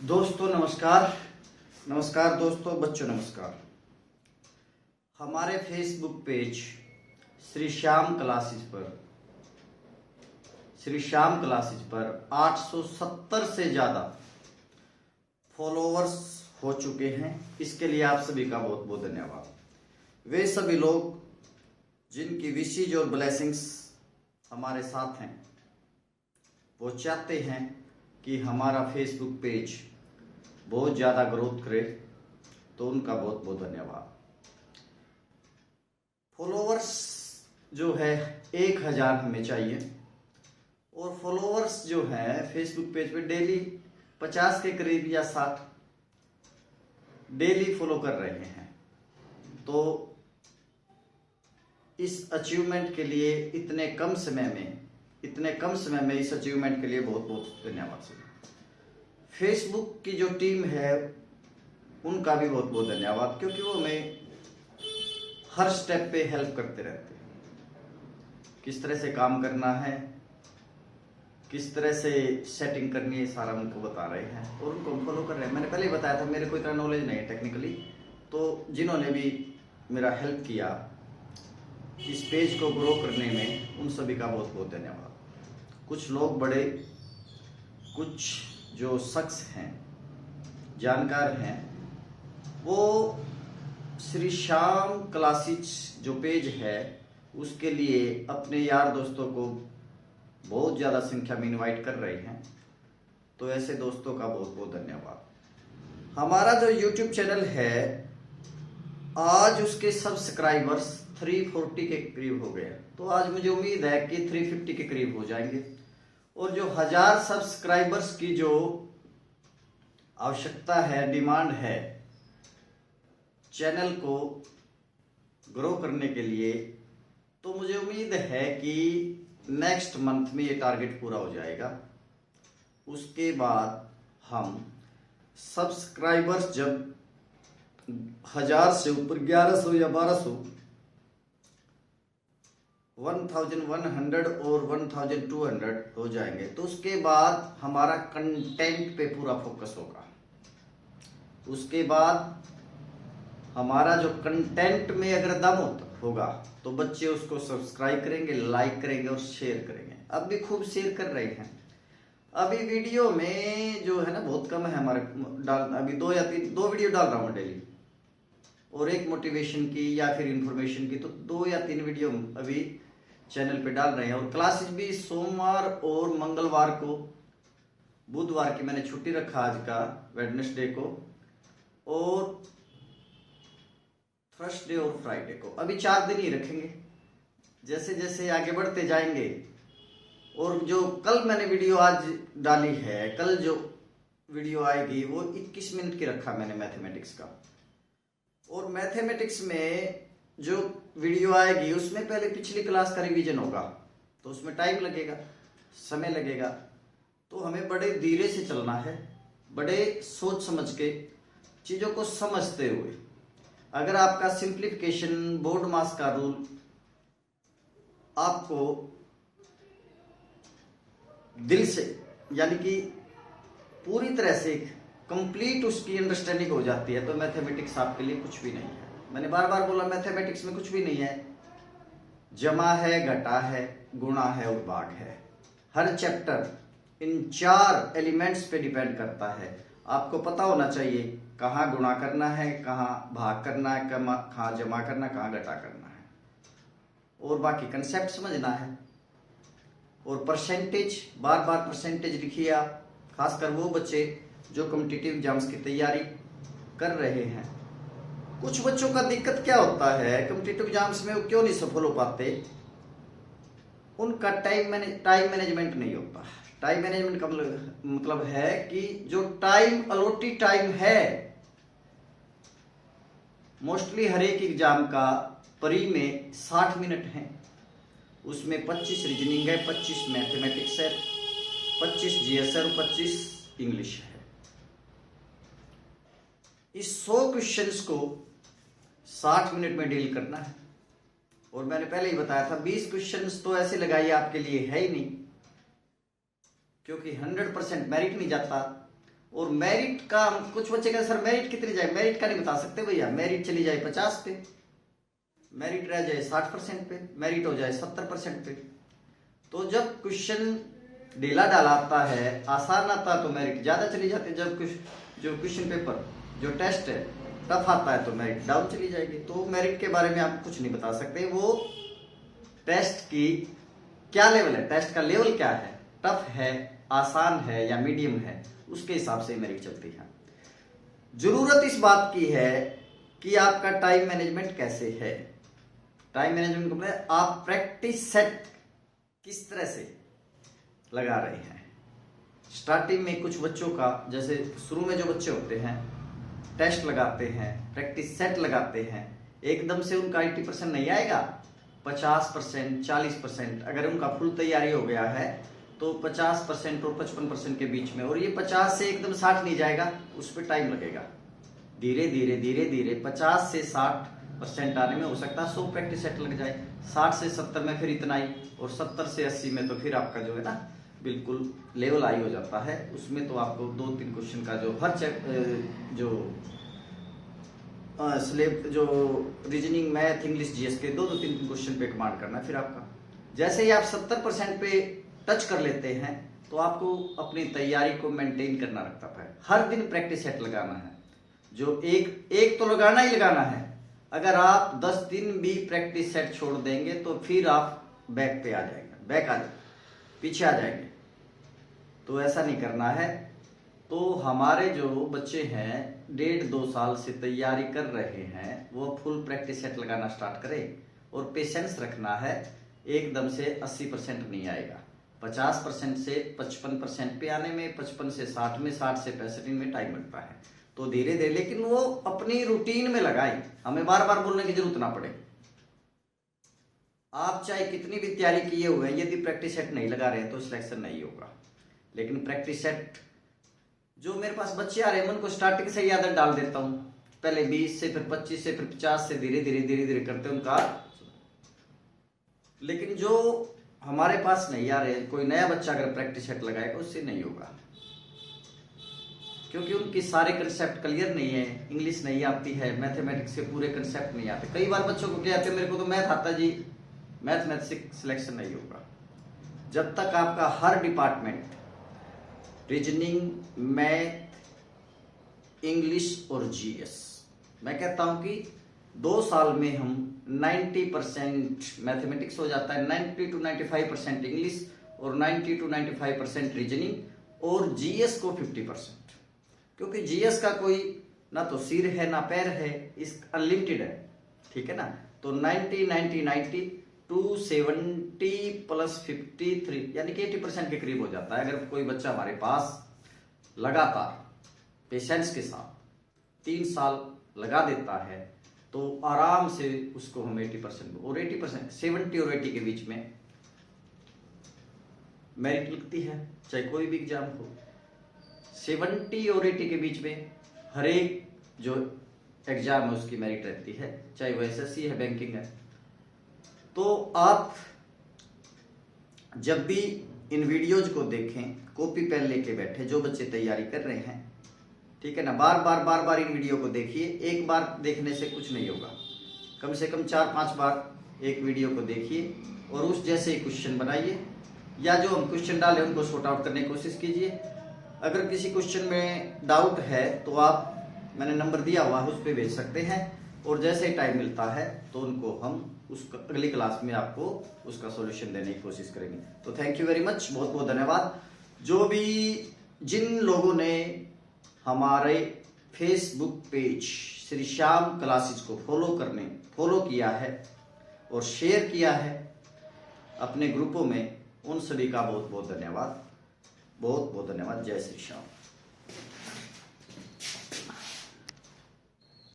दोस्तों नमस्कार। नमस्कार दोस्तों, बच्चों नमस्कार। हमारे Facebook page Shri Shyam classes पर 870 से ज़्यादा फॉलोअर्स हो चुके हैं। इसके लिए आप सभी का बहुत बहुत धन्यवाद। वे सभी लोग जिनकी विशेज और ब्लेसिंग्स हमारे साथ हैं, वो चाहते हैं कि हमारा फेसबुक पेज बहुत ज़्यादा ग्रोथ करे, तो उनका बहुत बहुत धन्यवाद। फॉलोअर्स जो है 1000 हमें चाहिए, और फॉलोअर्स जो है फेसबुक पेज पे डेली 50 के करीब या 60 डेली फॉलो कर रहे हैं। तो इस अचीवमेंट के लिए इतने कम समय में इस अचीवमेंट के लिए बहुत बहुत धन्यवाद सर। फेसबुक की जो टीम है उनका भी बहुत बहुत धन्यवाद, क्योंकि वो हमें हर स्टेप पे हेल्प करते रहते हैं। किस तरह से काम करना है, किस तरह से सेटिंग करनी है, सारा उनको बता रहे हैं और उनको फॉलो कर रहे हैं। मैंने पहले ही बताया था, मेरे को इतना नॉलेज नहीं है टेक्निकली, तो जिन्होंने भी मेरा हेल्प किया इस पेज को ग्रो करने में, उन सभी का बहुत बहुत धन्यवाद। कुछ लोग बड़े, कुछ जो शख्स हैं, जानकार हैं, वो श्री श्याम क्लासेज जो पेज है उसके लिए अपने यार दोस्तों को बहुत ज़्यादा संख्या में इनवाइट कर रहे हैं। तो ऐसे दोस्तों का बहुत बहुत धन्यवाद। हमारा जो यूट्यूब चैनल है, आज उसके सब्सक्राइबर्स 340 के करीब हो गए। तो आज मुझे उम्मीद है कि 350 के करीब हो जाएंगे, और जो 1000 सब्सक्राइबर्स की जो आवश्यकता है, डिमांड है चैनल को ग्रो करने के लिए, तो मुझे उम्मीद है कि नेक्स्ट मंथ में ये टारगेट पूरा हो जाएगा। उसके बाद हम सब्सक्राइबर्स जब 1000 से ऊपर 1100 या 1200, 1100 और 1200 हो जाएंगे, तो उसके बाद हमारा कंटेंट पे पूरा फोकस होगा। उसके बाद हमारा जो कंटेंट में अगर दम होगा तो बच्चे उसको सब्सक्राइब करेंगे, लाइक करेंगे और शेयर करेंगे। अब भी खूब शेयर कर रहे हैं। अभी वीडियो में जो है ना बहुत कम है हमारे अभी 2 वीडियो डाल रहा हूँ डेली, और एक मोटिवेशन की या फिर इंफॉर्मेशन की, तो 2 या 3 वीडियो अभी चैनल पे डाल रहे हैं। और क्लासेस भी सोमवार और मंगलवार को, बुधवार की मैंने छुट्टी रखा आज का, वेडनेसडे को, और थर्सडे और फ्राइडे को। अभी 4 दिन ही रखेंगे। जैसे जैसे आगे बढ़ते जाएंगे, और जो कल मैंने वीडियो आज डाली है, कल जो वीडियो आएगी वो 21 मिनट की रखा मैंने मैथमेटिक्स का। और मैथमेटिक्स में जो वीडियो आएगी उसमें पहले पिछली क्लास का रिवीजन होगा, तो उसमें टाइम लगेगा, समय लगेगा। तो हमें बड़े धीरे से चलना है, बड़े सोच समझ के चीज़ों को समझते हुए। अगर आपका सिंप्लीफिकेशन, बोर्ड मास का रूल आपको दिल से, यानी कि पूरी तरह से कंप्लीट उसकी अंडरस्टैंडिंग हो जाती है, तो मैथमेटिक्स आपके लिए कुछ भी नहीं है। मैंने बार बार बोला, मैथमेटिक्स में कुछ भी नहीं है। जमा है, घटा है, गुणा है और भाग है। हर चैप्टर इन 4 एलिमेंट्स पे डिपेंड करता है। आपको पता होना चाहिए कहाँ गुणा करना है, कहाँ भाग करना है, कहाँ जमा करना, कहाँ घटा करना है, और बाकी कंसेप्ट समझना है। और परसेंटेज, बार बार परसेंटेज लिखिए आप, खासकर वो बच्चे जो कॉम्पिटिटिव एग्जाम्स की तैयारी कर रहे हैं। कुछ बच्चों का दिक्कत क्या होता है, कॉम्पिटिटिव एग्जाम्स में वो क्यों नहीं सफल हो पाते, उनका टाइम मैनेजमेंट नहीं होता। टाइम मैनेजमेंट का मतलब है कि जो टाइम अलॉटेड टाइम है, मोस्टली हर एक एग्जाम का प्री में 60 मिनट है, उसमें 25 रीजनिंग है, 25 मैथमेटिक्स है, 25 जीएस है और 25 इंग्लिश है। इस 100 क्वेश्चंस को 60 मिनट में डील करना है। और मैंने पहले ही बताया था 20 क्वेश्चंस तो ऐसे लगाइए आपके लिए है ही नहीं, क्योंकि 100% मेरिट नहीं जाता। और मेरिट का हम कुछ बच्चे का सर मेरिट कितनी जाए, मेरिट का नहीं बता सकते भैया। मेरिट चली जाए 50 पे, मेरिट रह जाए 60% पे, मेरिट हो जाए 70% पे। तो जब क्वेश्चन ढीला ढाला आता है, आसान आता है, तो मेरिट ज्यादा चली जाती है। जब जो क्वेश्चन पेपर जो टेस्ट है टफ आता है तो मेरिट डाउन चली जाएगी। तो मेरिट के बारे में आप कुछ नहीं बता सकते, वो टेस्ट की क्या लेवल है, टेस्ट का लेवल क्या है, टफ है, आसान है या मीडियम है, उसके हिसाब से मेरिट चलती है। जरूरत इस बात की है कि आपका टाइम मैनेजमेंट कैसे है। टाइम मैनेजमेंट को मतलब आप प्रैक्टिस सेट किस तरह से लगा रहे हैं। स्टार्टिंग में कुछ बच्चों का, जैसे शुरू में जो बच्चे होते हैं टेस्ट लगाते हैं, प्रैक्टिस सेट लगाते हैं, एकदम से उनका 80% नहीं आएगा, 50%, 40%। अगर उनका फुल तैयारी हो गया है तो 50% और 55% के बीच में, और ये 50 से एकदम 60 नहीं जाएगा, उस पर टाइम लगेगा। धीरे धीरे धीरे धीरे 50 से 60% आने में हो सकता है 100 प्रैक्टिस सेट लग जाए, 60 से 70 में फिर इतना ही, और 70 से 80 में तो फिर आपका जो है ना बिल्कुल लेवल हाई हो जाता है। उसमें तो आपको 2-3 क्वेश्चन का जो हर जो रीजनिंग, मैथ, इंग्लिश, जीएस के 2-3 क्वेश्चन पे कमांड करना है। फिर आपका जैसे ही आप 70% पे टच कर लेते हैं तो आपको अपनी तैयारी को मेंटेन करना रखता है। हर दिन प्रैक्टिस सेट लगाना है, जो एक तो लगाना ही लगाना है। अगर आप 10 दिन भी प्रैक्टिस सेट छोड़ देंगे तो फिर आप बैक पे आ जाएंगे, पीछे आ जाएंगे। तो ऐसा नहीं करना है। तो हमारे जो बच्चे हैं 1.5-2 साल से तैयारी कर रहे हैं, वो फुल प्रैक्टिस सेट लगाना स्टार्ट करें, और पेशेंस रखना है। एकदम से 80% नहीं आएगा, 50% से 55% पे आने में, 55 से 60 में, 60 से 65 में टाइम लगता है। तो धीरे धीरे, लेकिन वो अपनी रूटीन में लगाएं, हमें बार बार बोलने की जरूरत ना पड़े। आप चाहे कितनी भी तैयारी किए हुए हैं, यदि प्रैक्टिस सेट नहीं लगा रहे हैं तो सिलेक्शन नहीं होगा। लेकिन प्रैक्टिस सेट, जो मेरे पास बच्चे आ रहे हैं उनको स्टार्टिंग से ही आदत डाल देता हूं, पहले 20 से, फिर 25 से, फिर 50 से, धीरे धीरे करते उनका। लेकिन जो हमारे पास नहीं आ रहे, कोई नया बच्चा अगर प्रैक्टिस सेट लगाएगा उससे नहीं होगा, क्योंकि उनके सारे कंसेप्ट क्लियर नहीं है, इंग्लिश नहीं आती है, मैथमेटिक्स के पूरे कंसेप्ट नहीं आते। कई बार बच्चों को क्या आते हैं, मेरे को तो मैथ आता जी, मैथमेटिक्स सिलेक्शन नहीं होगा। जब तक आपका हर डिपार्टमेंट, रीजनिंग, मैथ, इंग्लिश और जीएस, मैं कहता हूं कि 2 साल में हम 90% मैथमेटिक्स हो जाता है, 90 to 95% इंग्लिश, और 90 to 95% रीजनिंग, और जीएस को 50%, क्योंकि जीएस का कोई ना तो सिर है ना पैर है, इस अनलिमिटेड है, ठीक है ना। तो 90 to 70 + 53 यानी कि 80% के करीब हो जाता है। अगर कोई बच्चा हमारे पास लगातार पेशेंस के साथ 3 साल लगा देता है तो आराम से उसको हम 80% और 80%, 70 और 80 के बीच में मेरिट लगती है, चाहे कोई भी एग्जाम हो। 70 और 80 के बीच में हर एक जो एग्जाम है उसकी मेरिट रहती है, चाहे वो एसएससी है, बैंकिंग है। तो आप जब भी इन वीडियोज को देखें, कॉपी पेन लेके बैठे, जो बच्चे तैयारी कर रहे हैं, ठीक है ना, बार बार इन वीडियो को देखिए। एक बार देखने से कुछ नहीं होगा, कम से कम 4-5 बार एक वीडियो को देखिए और उस जैसे ही क्वेश्चन बनाइए, या जो हम क्वेश्चन डाले उनको सॉर्ट आउट करने की कोशिश कीजिए। अगर किसी क्वेश्चन में डाउट है तो आप, मैंने नंबर दिया हुआ है, उस पर भेज सकते हैं, और जैसे ही टाइम मिलता है तो उनको हम उसका अगली क्लास में आपको उसका सॉल्यूशन देने की कोशिश करेंगे। तो थैंक यू वेरी मच, बहुत बहुत धन्यवाद। जो भी जिन लोगों ने हमारे Facebook page Shri Shyam classes को फॉलो किया है और शेयर किया है अपने ग्रुपों में, उन सभी का बहुत बहुत धन्यवाद, बहुत बहुत धन्यवाद। जय श्री श्याम।